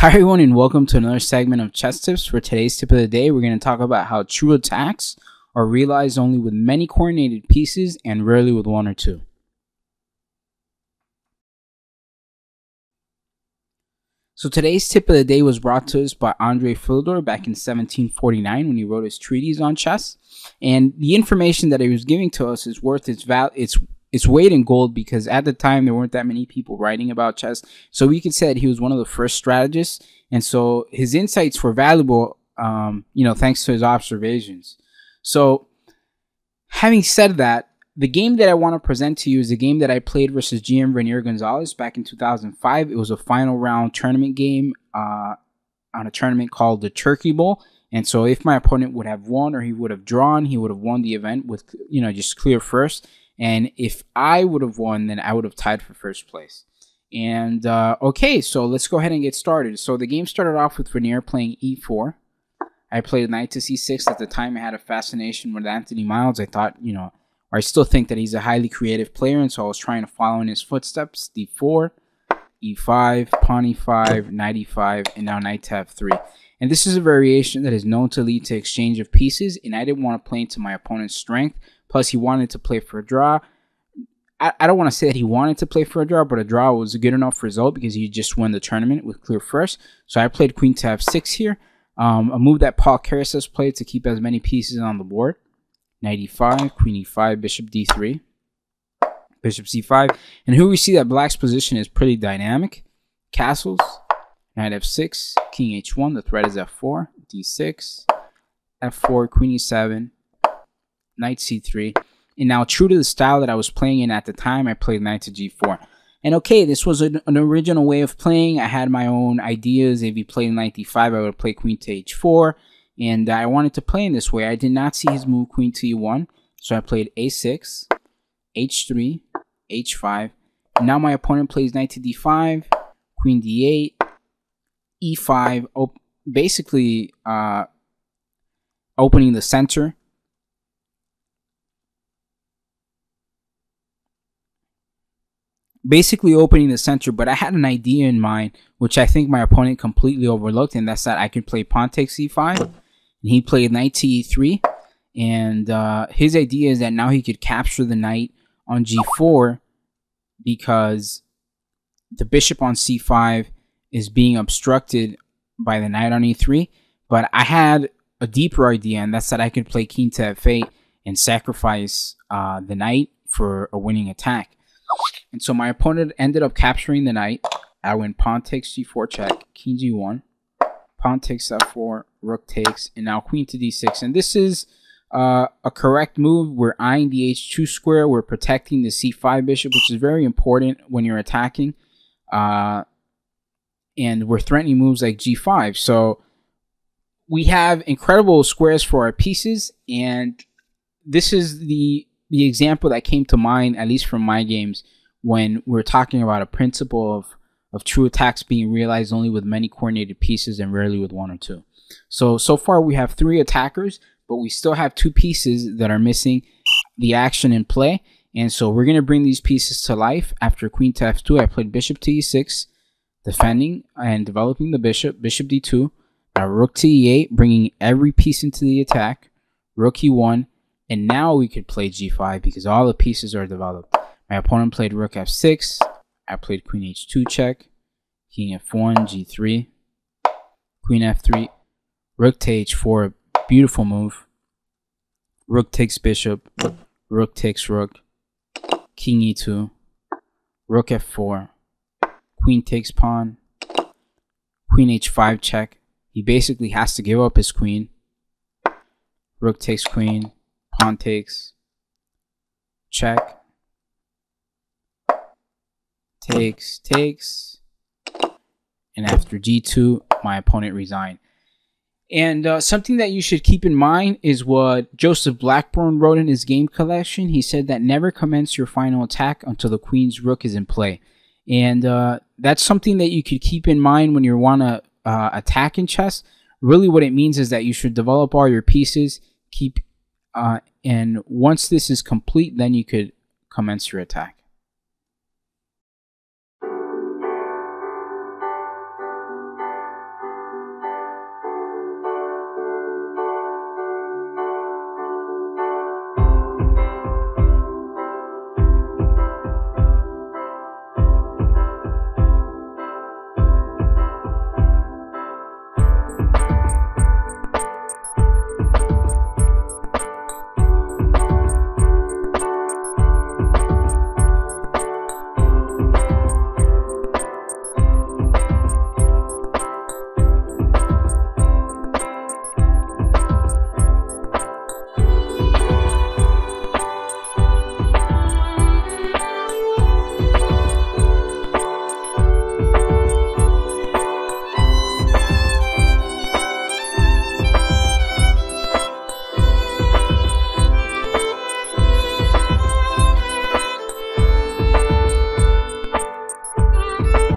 Hi everyone, and welcome to another segment of Chess Tips. For today's tip of the day, we're going to talk about how true attacks are realized only with many coordinated pieces and rarely with one or two. So today's tip of the day was brought to us by Andrei Fyodor back in 1749 when he wrote his treatise on chess. And the information that he was giving to us is worth its weight in gold, because at the time there weren't that many people writing about chess. So we could say that he was one of the first strategists, and so his insights were valuable, thanks to his observations. So having said that, the game that I want to present to you is a game that I played versus GM Renier Gonzalez back in 2005. It was a final round tournament game on a tournament called the Turkey Bowl. And so if my opponent would have won or he would have drawn, he would have won the event with, just clear first. And if I would have won, then I would have tied for first place. And okay, so let's go ahead and get started. So the game started off with Renier playing e4. I played knight to c6. At the time, I had a fascination with Anthony Miles. I thought, I still think that he's a highly creative player, and so I was trying to follow in his footsteps. d4, e5, pawn e5, knight e5, and now knight to f3. And this is a variation that is known to lead to exchange of pieces, and I didn't want to play into my opponent's strength. Plus, he wanted to play for a draw. I don't want to say that he wanted to play for a draw, but a draw was a good enough result because he just won the tournament with clear first. So I played queen to f6 here, a move that Paul Keres has played to keep as many pieces on the board. Knight e5, queen e5, bishop d3, bishop c5. And here we see that black's position is pretty dynamic. Castles, knight f6, king h1, the threat is f4, d6, f4, queen e7, knight c3. And now, true to the style that I was playing in at the time, I played knight to g4. And okay, this was an original way of playing. I had my own ideas. If he played knight d5, I would play queen to h4. And I wanted to play in this way. I did not see his move queen to e1. So I played a6, h3, h5. And now my opponent plays knight to d5, queen d8, e5, basically opening the center. But I had an idea in mind, which I think my opponent completely overlooked, and that's that I could play pawn takes e5, and he played knight to e3, and his idea is that now he could capture the knight on g4 because the bishop on c5 is being obstructed by the knight on e3, but I had a deeper idea, and that's that I could play king to f8 and sacrifice the knight for a winning attack. And so my opponent ended up capturing the knight. I went pawn takes g4 check, king g1, pawn takes f4, rook takes, and now queen to d6. And this is a correct move. We're eyeing the h2 square. We're protecting the c5 bishop, which is very important when you're attacking. And we're threatening moves like g5. So we have incredible squares for our pieces. And this is the example that came to mind, at least from my games, when we're talking about a principle of true attacks being realized only with many coordinated pieces and rarely with one or two. So far we have 3 attackers, but we still have 2 pieces that are missing the action in play. And so we're going to bring these pieces to life. After queen to f2, I played bishop to e6, defending and developing the bishop, bishop d2, now rook to e8, bringing every piece into the attack, rook e1, and now we could play g5 because all the pieces are developed. My opponent played rook f6. I played queen h2 check, king f1, g3, queen f3, rook to h4, beautiful move. Rook takes bishop, rook takes rook, king e2, rook f4, queen takes pawn, queen h5 check. He basically has to give up his queen. Rook takes queen, pawn takes, check, takes, and after g2, my opponent resigned. And something that you should keep in mind is what Joseph Blackburn wrote in his game collection. He said that never commence your final attack until the queen's rook is in play. And that's something that you could keep in mind when you want to attack in chess. Really what it means is that you should develop all your pieces, and once this is complete, then you could commence your attack.